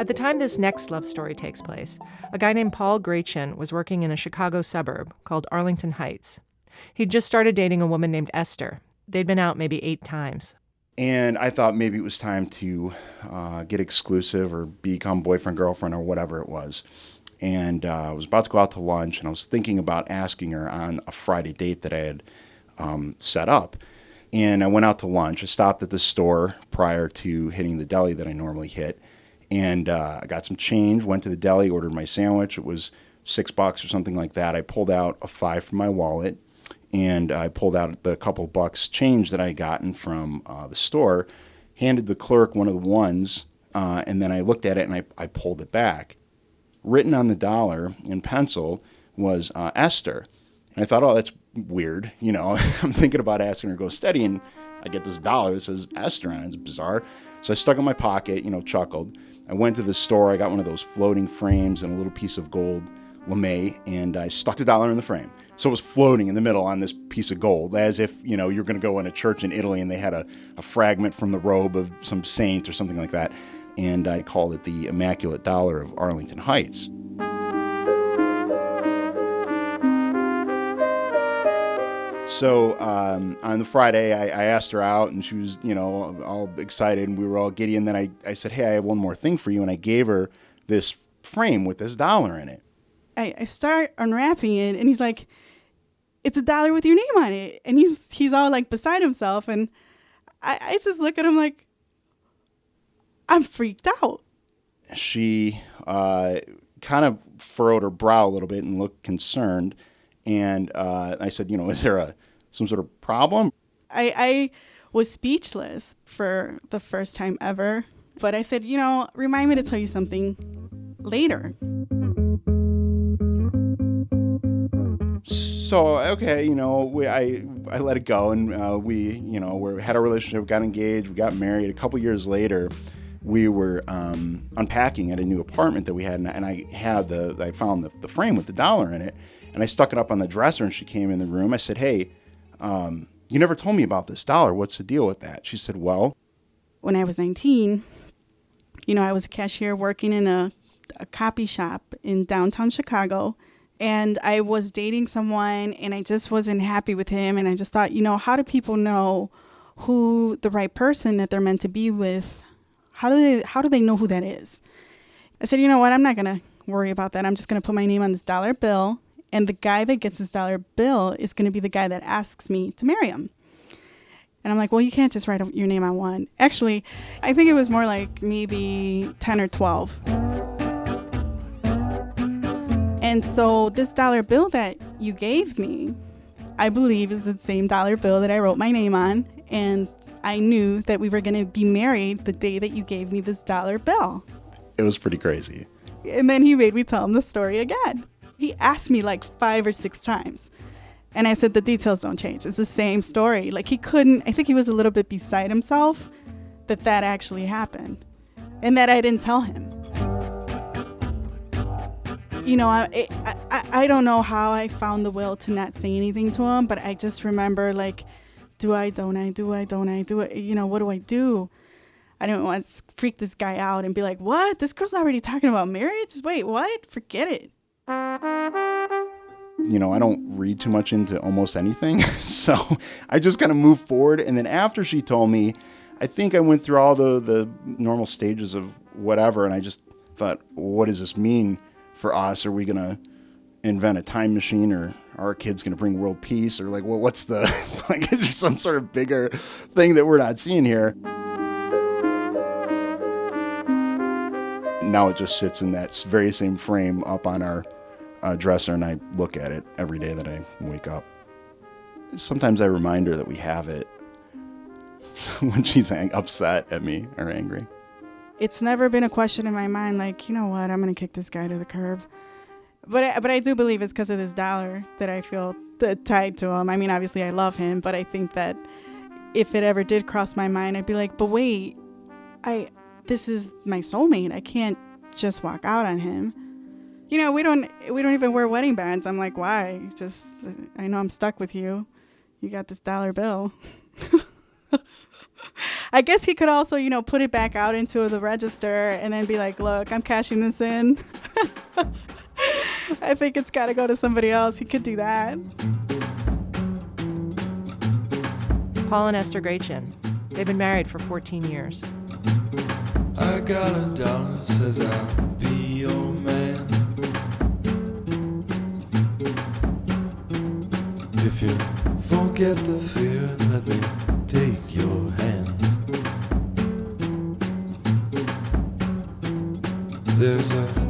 At the time this next love story takes place, a guy named Paul Grachin was working in a Chicago suburb called Arlington Heights. He'd just started dating a woman named Esther. They'd been out maybe 8 times. And I thought maybe it was time to get exclusive or become boyfriend, girlfriend, or whatever it was. And I was about to go out to lunch, and I was thinking about asking her on a Friday date that I had set up. And I went out to lunch. I stopped at the store prior to hitting the deli that I normally hit. And I got some change, went to the deli, ordered my sandwich. It was $6 or something like that. I pulled out a $5 from my wallet, and I pulled out the couple bucks change that I had gotten from the store, handed the clerk one of the ones, and then I looked at it and I pulled it back. Written on the dollar in pencil was Esther. And I thought, oh, that's weird. You know, I'm thinking about asking her to go steady, and I get this dollar that says Esther on it. It's bizarre. So I stuck it in my pocket, chuckled. I went to the store. I got one of those floating frames and a little piece of gold lame, and I stuck the dollar in the frame. So it was floating in the middle on this piece of gold, as if, you're going to go in a church in Italy and they had a fragment from the robe of some saint or something like that. And I called it the Immaculate Dollar of Arlington Heights. So on the Friday, I asked her out, and she was, all excited, and we were all giddy. And then I said, hey, I have one more thing for you. And I gave her this frame with this dollar in it. I start unwrapping it, and he's like, it's a dollar with your name on it. And he's all like beside himself. And I just look at him like, I'm freaked out. She kind of furrowed her brow a little bit and looked concerned. And I said, is there some sort of problem? I was speechless for the first time ever. But I said, remind me to tell you something later. So, okay, I let it go, and we had a relationship, got engaged, we got married. A couple years later, we were unpacking at a new apartment that we had, and I found the frame with the dollar in it, and I stuck it up on the dresser, and she came in the room. I said, hey, you never told me about this dollar. What's the deal with that? She said, well, when I was 19, I was a cashier working in a copy shop in downtown Chicago. And I was dating someone, and I just wasn't happy with him. And I just thought, how do people know who the right person that they're meant to be with? How do they know who that is? I said, you know what? I'm not going to worry about that. I'm just going to put my name on this dollar bill. And the guy that gets this dollar bill is going to be the guy that asks me to marry him. And I'm like, well, you can't just write your name on one. Actually, I think it was more like maybe 10 or 12. And so this dollar bill that you gave me, I believe is the same dollar bill that I wrote my name on. And I knew that we were going to be married the day that you gave me this dollar bill. It was pretty crazy. And then he made me tell him the story again. He asked me like 5 or 6 times. And I said, the details don't change. It's the same story. Like I think he was a little bit beside himself that actually happened. And that I didn't tell him. I don't know how I found the will to not say anything to him, but I just remember like, do I, don't I, do I, don't I, do it? What do I do? I didn't want to freak this guy out and be like, what? This girl's already talking about marriage? Wait, what? Forget it. I don't read too much into almost anything. So I just kind of moved forward. And then after she told me, I think I went through all the normal stages of whatever. And I just thought, what does this mean for us? Are we going to invent a time machine, or are our kids going to bring world peace? Or like, well, what's the, like, is there some sort of bigger thing that we're not seeing here? Now it just sits in that very same frame up on our dresser, and I look at it every day that I wake up. Sometimes I remind her that we have it when she's upset at me or angry. It's never been a question in my mind, like, you know what, I'm going to kick this guy to the curb. But I do believe it's because of this dollar that I feel tied to him. I mean, obviously I love him, but I think that if it ever did cross my mind, I'd be like, but wait, this is my soulmate. I can't just walk out on him. We don't even wear wedding bands. I'm like, why? I know I'm stuck with you. You got this dollar bill. I guess he could also, put it back out into the register and then be like, look, I'm cashing this in. I think it's got to go to somebody else. He could do that. Paul and Esther Grachin. They've been married for 14 years. I got $1, says I'll be your man. If you forget the fear, let me take your hand. There's a